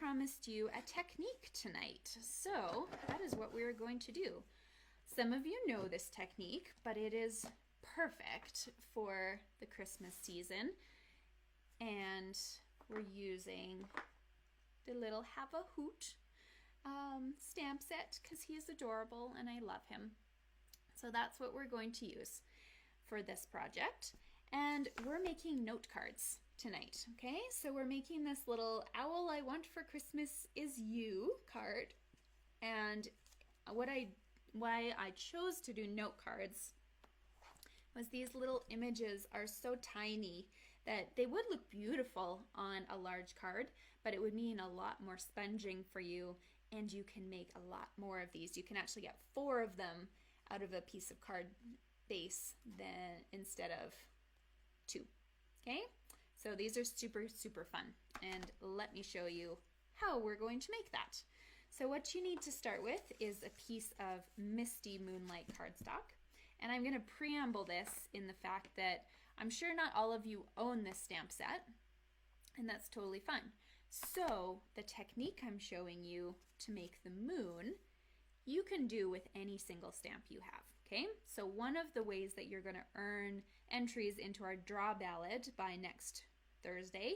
promised you a technique tonight. So that is what we're going to do. Some of you know this technique, but it is perfect for the Christmas season. And we're using the little Have a Hoot stamp set because he is adorable and I love him. So that's what we're going to use for this project. And we're making note cards tonight, okay? So we're making this little Owl I Want for Christmas Is You card. And why I chose to do note cards was these little images are so tiny that they would look beautiful on a large card, but it would mean a lot more sponging for you, and you can make a lot more of these. You can actually get 4 of them out of a piece of card base instead of 2, okay? So these are super, super fun, and let me show you how we're going to make that. So what you need to start with is a piece of Misty Moonlight cardstock, and I'm going to preamble this in the fact that I'm sure not all of you own this stamp set, and that's totally fine. So the technique I'm showing you to make the moon, you can do with any single stamp you have, okay? So one of the ways that you're going to earn entries into our draw ballot by next Thursday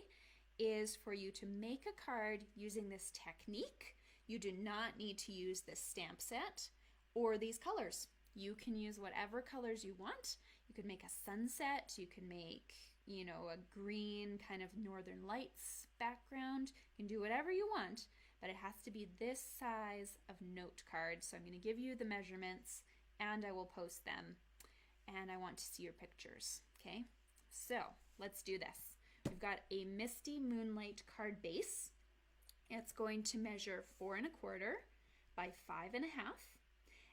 is for you to make a card using this technique. You do not need to use this stamp set or these colors. You can use whatever colors you want. You could make a sunset, you can make, you know, a green kind of Northern Lights background. You can do whatever you want, but it has to be this size of note card. So I'm going to give you the measurements and I will post them, and I want to see your pictures, okay? So let's do this. We've got a Misty Moonlight card base. It's going to measure 4 1/4 by 5 1/2.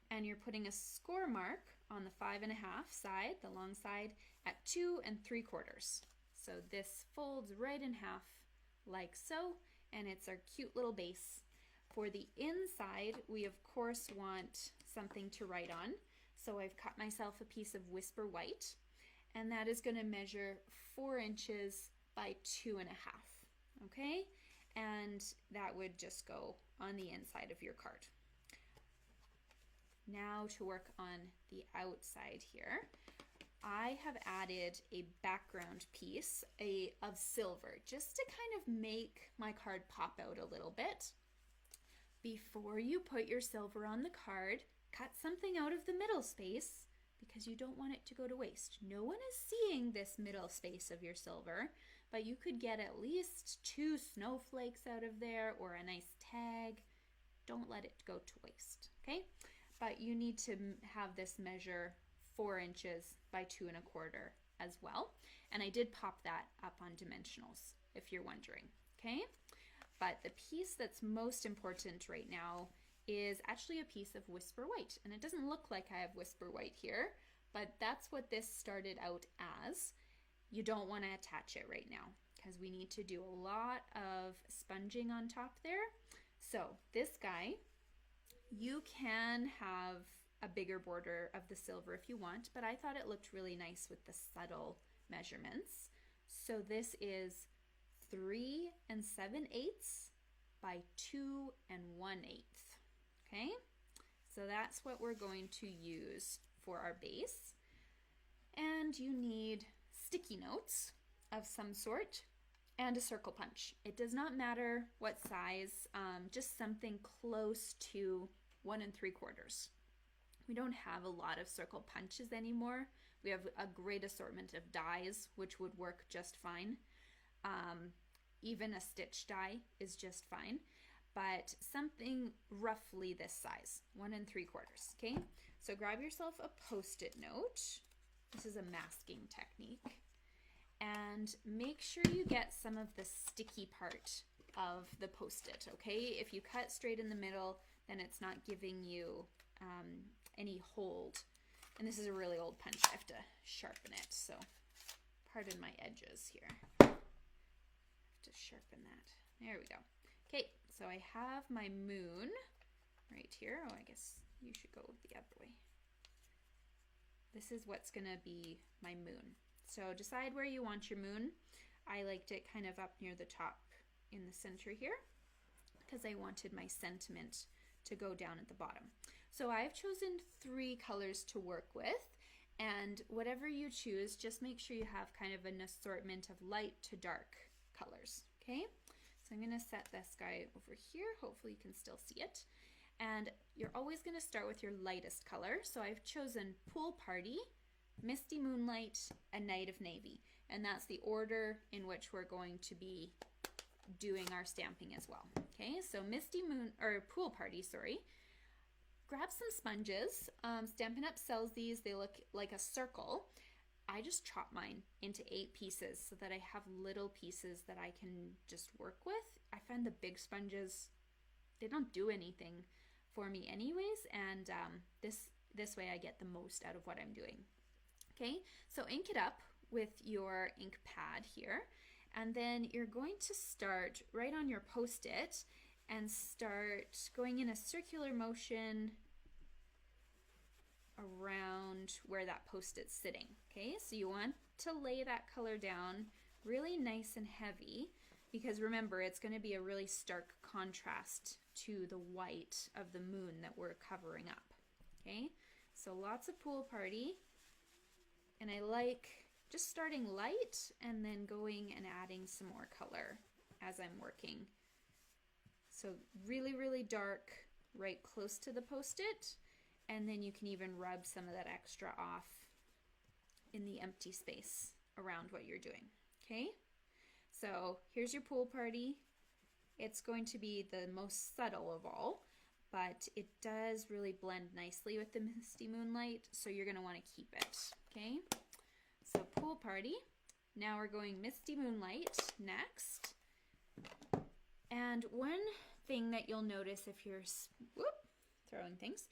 And you're putting a score mark on the 5 1/2 side, the long side, at 2 3/4. So this folds right in half like so, and it's our cute little base. For the inside, we of course want something to write on. So I've cut myself a piece of Whisper White, and that is going to measure 4 inches by 2 1/2. Okay? And that would just go on the inside of your card. Now to work on the outside here, I have added a background piece of silver just to kind of make my card pop out a little bit. Before you put your silver on the card, cut something out of the middle space because you don't want it to go to waste. No one is seeing this middle space of your silver, but you could get at least 2 snowflakes out of there or a nice tag. Don't let it go to waste, okay? But you need to have this measure 4 inches by 2 1/4 as well. And I did pop that up on dimensionals, if you're wondering, okay? But the piece that's most important right now is actually a piece of Whisper White. And it doesn't look like I have Whisper White here, but that's what this started out as. You don't want to attach it right now because we need to do a lot of sponging on top there. So this guy, you can have a bigger border of the silver if you want, but I thought it looked really nice with the subtle measurements. So this is 3 7/8 by 2 1/8. Okay, so that's what we're going to use for our base. And you need sticky notes of some sort and a circle punch. It does not matter what size, just something close to 1 3/4. We don't have a lot of circle punches anymore. We have a great assortment of dies, which would work just fine. Even a stitch die is just fine, but something roughly this size, 1 3/4, okay? So grab yourself a Post-it note. This is a masking technique. And make sure you get some of the sticky part of the Post-it, okay? If you cut straight in the middle, then it's not giving you any hold. And this is a really old punch. I have to sharpen it, so pardon my edges here. I have to sharpen that. There we go. Okay, so I have my moon right here. Oh, I guess you should go the other way. This is what's gonna be my moon. So decide where you want your moon. I liked it kind of up near the top in the center here. because I wanted my sentiment to go down at the bottom. So I've chosen 3 colors to work with, and whatever you choose, just make sure you have kind of an assortment of light to dark colors, okay? So I'm gonna set this guy over here. Hopefully you can still see it. And you're always gonna start with your lightest color. So I've chosen Pool Party, Misty Moonlight, and Night of Navy. And that's the order in which we're going to be doing our stamping as well. Okay, so Pool Party, sorry. Grab some sponges. Stampin' Up! Sells these. They look like a circle. I just chop mine into 8 pieces so that I have little pieces that I can just work with. I find the big sponges, they don't do anything for me anyways, and this way I get the most out of what I'm doing. Okay, so ink it up with your ink pad here, and then you're going to start right on your post-it and start going in a circular motion around where that post-it's sitting. Okay, so you want to lay that color down really nice and heavy, because remember, it's going to be a really stark contrast to the white of the moon that we're covering up. Okay, so lots of Pool Party, and I like just starting light and then going and adding some more color as I'm working. So really, really dark right close to the post-it, and then you can even rub some of that extra off in the empty space around what you're doing. Okay, so here's your Pool Party. It's going to be the most subtle of all, but it does really blend nicely with the Misty Moonlight, so you're going to want to keep it. Okay, so Pool Party. Now we're going Misty Moonlight next. And one thing that you'll notice if you're throwing things,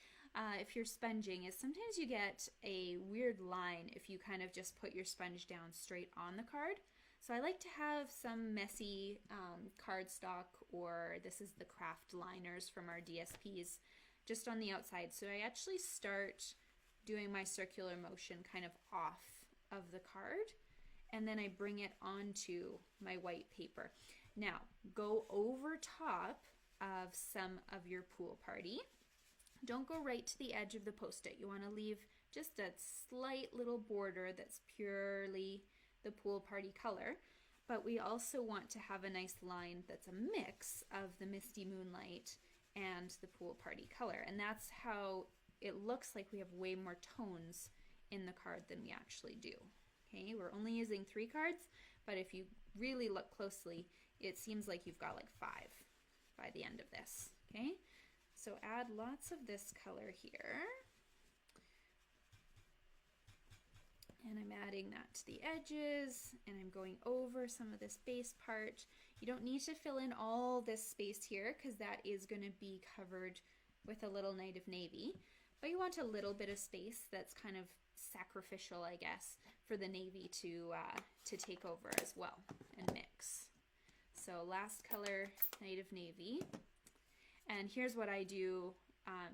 if you're sponging, is sometimes you get a weird line if you kind of just put your sponge down straight on the card. So I like to have some messy cardstock, or this is the craft liners from our DSPs, just on the outside. So I actually start doing my circular motion kind of off of the card, and then I bring it onto my white paper. Now, go over top of some of your Pool Party. Don't go right to the edge of the post-it. You want to leave just a slight little border that's purely the Pool Party color, but we also want to have a nice line that's a mix of the Misty Moonlight and the Pool Party color, and that's how it looks like we have way more tones in the card than we actually do. Okay, we're only using 3 cards, but if you really look closely, it seems like you've got like 5 by the end of this. Okay, so add lots of this color here. And I'm adding that to the edges, and I'm going over some of this base part. You don't need to fill in all this space here, because that is going to be covered with a little Night of Navy. But you want a little bit of space that's kind of sacrificial, I guess, for the navy to take over as well and mix. So last color, Night of Navy. And here's what I do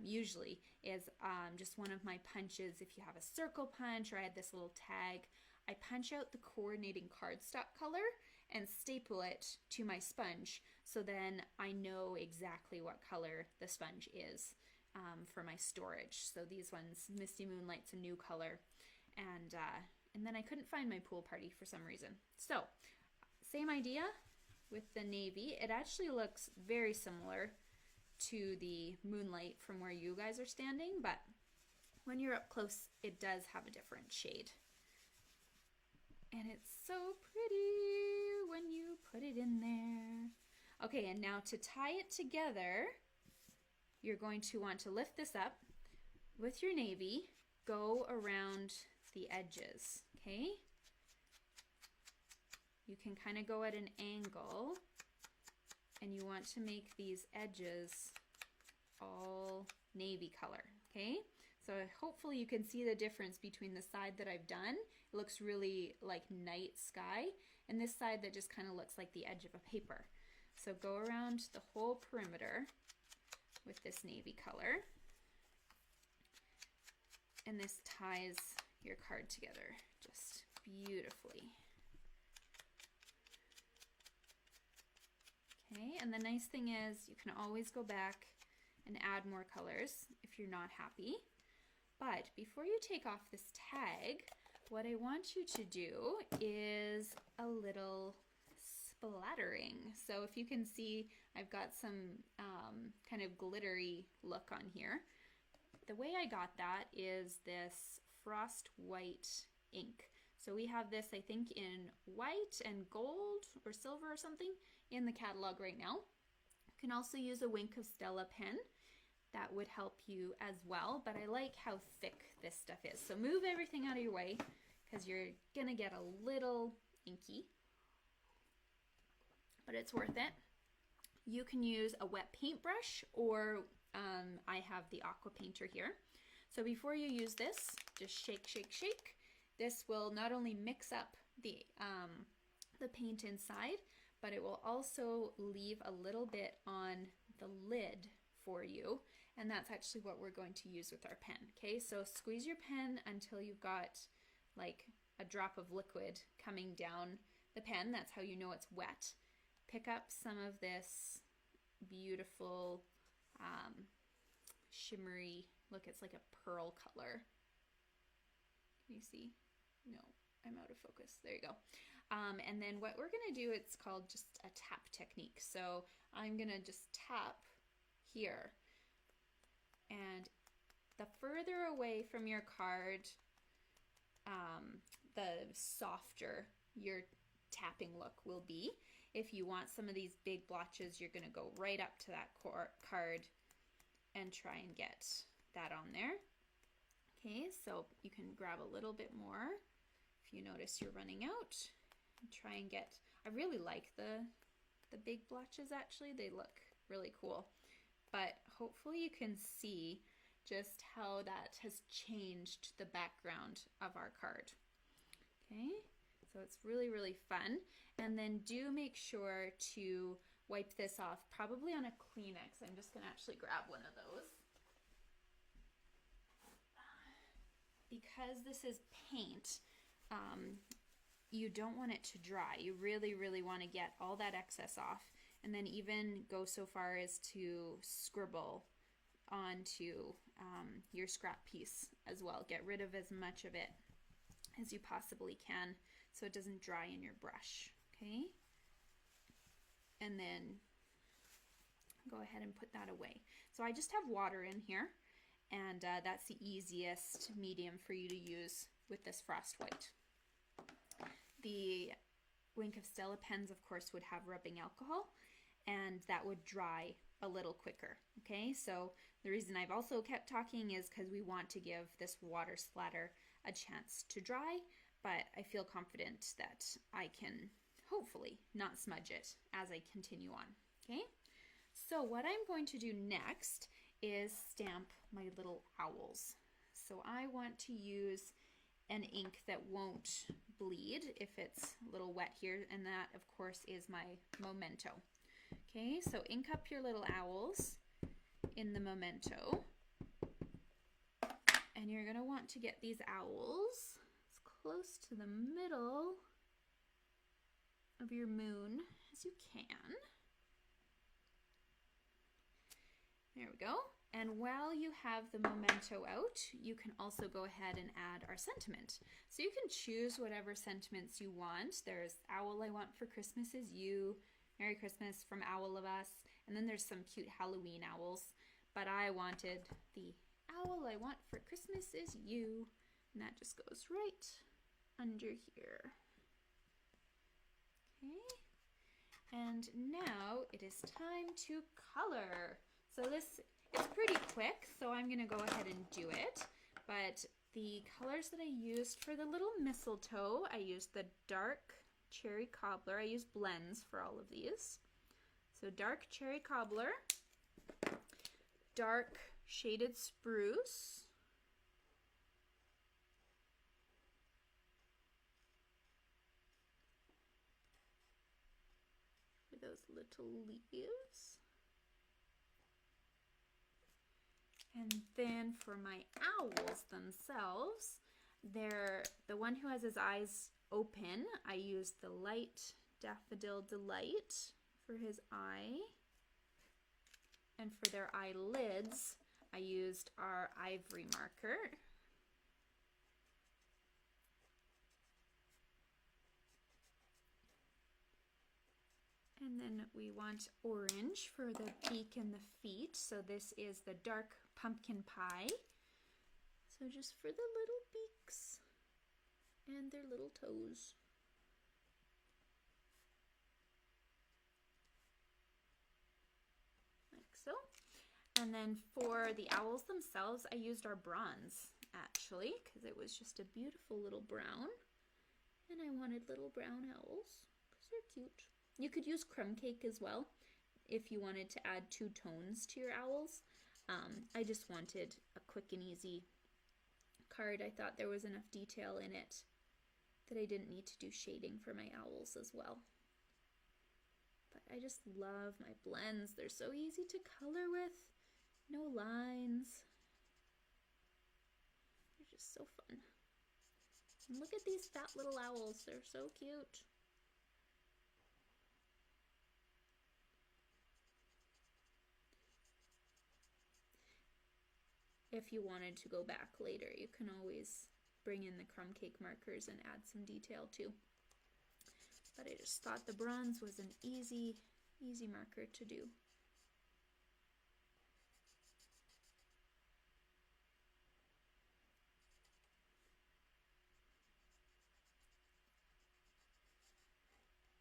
usually is just one of my punches. If you have a circle punch, or I had this little tag, I punch out the coordinating cardstock color and staple it to my sponge, so then I know exactly what color the sponge is for my storage. So these ones, Misty Moonlight's a new color, and then I couldn't find my Pool Party for some reason. So same idea with the navy. It actually looks very similar to the Moonlight from where you guys are standing, but when you're up close, it does have a different shade. And it's so pretty when you put it in there. Okay, and now to tie it together, you're going to want to lift this up with your navy, go around the edges, okay? You can kind of go at an angle, and you want to make these edges all navy color, okay? So hopefully you can see the difference between the side that I've done. It looks really like night sky, and this side that just kind of looks like the edge of a paper. So go around the whole perimeter with this navy color, and this ties your card together just beautifully. Okay, and the nice thing is you can always go back and add more colors if you're not happy. But before you take off this tag, what I want you to do is a little splattering. So if you can see, I've got some kind of glittery look on here. The way I got that is this frost white ink. So we have this, I think, in white and gold or silver or something in the catalog right now. You can also use a Wink of Stella pen. That would help you as well, but I like how thick this stuff is. So move everything out of your way because you're gonna get a little inky, but it's worth it. You can use a wet paintbrush or I have the aqua painter here. So before you use this, just shake, shake, shake. This will not only mix up the paint inside, but it will also leave a little bit on the lid for you. And that's actually what we're going to use with our pen. Okay, so squeeze your pen until you've got like a drop of liquid coming down the pen. That's how you know it's wet. Pick up some of this beautiful shimmery, look, it's like a pearl color. Can you see? No, I'm out of focus. There you go. And then what we're gonna do, it's called just a tap technique. So I'm gonna just tap here. And the further away from your card, the softer your tapping look will be. If you want some of these big blotches, you're gonna go right up to that card and try and get that on there. Okay, so you can grab a little bit more if you notice you're running out. And try and get, I really like the big blotches actually, they look really cool. But hopefully you can see just how that has changed the background of our card. Okay, so it's really, really fun. And then do make sure to wipe this off, probably on a Kleenex. I'm just gonna actually grab one of those. Because this is paint, you don't want it to dry. You really, really want to get all that excess off, and then even go so far as to scribble onto your scrap piece as well. Get rid of as much of it as you possibly can so it doesn't dry in your brush, okay? And then go ahead and put that away. So I just have water in here, and that's the easiest medium for you to use with this frost white. The Wink of Stella pens, of course, would have rubbing alcohol, and that would dry a little quicker, okay? So the reason I've also kept talking is because we want to give this water splatter a chance to dry, but I feel confident that I can hopefully not smudge it as I continue on, okay? So what I'm going to do next is stamp my little owls. So I want to use an ink that won't bleed if it's a little wet here, and that of course is my Memento. Okay, so ink up your little owls in the Memento, and you're gonna want to get these owls as close to the middle of your moon as you can. There we go. And while you have the Memento out, you can also go ahead and add our sentiment. So you can choose whatever sentiments you want. There's Owl I Want for Christmas Is You, Merry Christmas from Owl of Us, and then there's some cute Halloween owls. But I wanted the Owl I Want for Christmas Is You, and that just goes right under here. Okay, and now it is time to color. So this is pretty quick, so I'm gonna go ahead and do it. But the colors that I used for the little mistletoe, I used the dark cherry cobbler. I used blends for all of these. So dark cherry cobbler, dark shaded spruce, for those little leaves. And then for my owls themselves, they're the one who has his eyes open. I used the light Daffodil Delight for his eye. And for their eyelids, I used our ivory marker. And then we want orange for the beak and the feet. So this is the dark pumpkin pie. So just for the little beaks and their little toes. Like so. And then for the owls themselves, I used our bronze actually, because it was just a beautiful little brown. And I wanted little brown owls because they're cute. You could use crumb cake as well if you wanted to add 2 tones to your owls. I just wanted a quick and easy card. I thought there was enough detail in it that I didn't need to do shading for my owls as well. But I just love my blends. They're so easy to color with. No lines. They're just so fun. And look at these fat little owls. They're so cute. If you wanted to go back later, you can always bring in the crumb cake markers and add some detail too. But I just thought the bronze was an easy marker to do.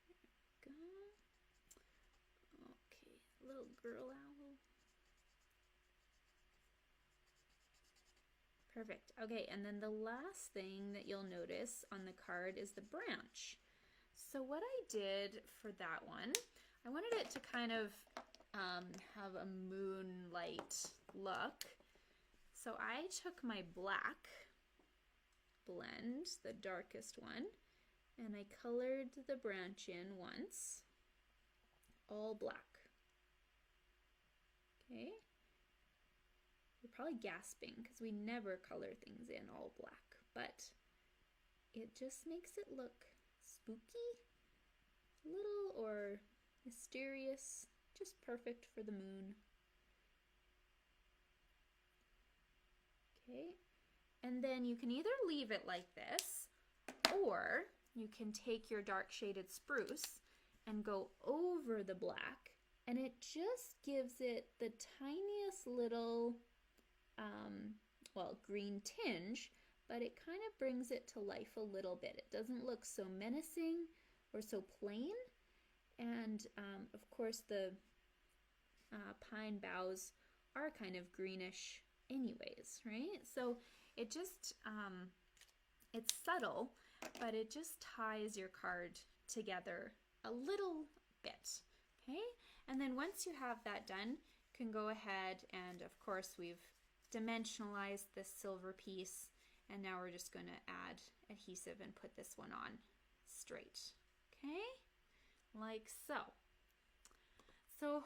There we go. Okay, little girl owl. Perfect. Okay, and then the last thing that you'll notice on the card is the branch. So what I did for that one, I wanted it to kind of have a moonlight look. So I took my black blend, the darkest one, and I colored the branch in once, all black. Okay. You're probably gasping because we never color things in all black, but it just makes it look spooky, little or mysterious, just perfect for the moon. Okay, and then you can either leave it like this, or you can take your dark shaded spruce and go over the black, and it just gives it the tiniest little green tinge, but it kind of brings it to life a little bit. It doesn't look so menacing or so plain, and of course the pine boughs are kind of greenish anyways, right? So it just, it's subtle, but it just ties your card together a little bit, okay? And then once you have that done, you can go ahead and, of course, we've dimensionalized this silver piece, and now we're just going to add adhesive and put this one on straight, okay? Like so. So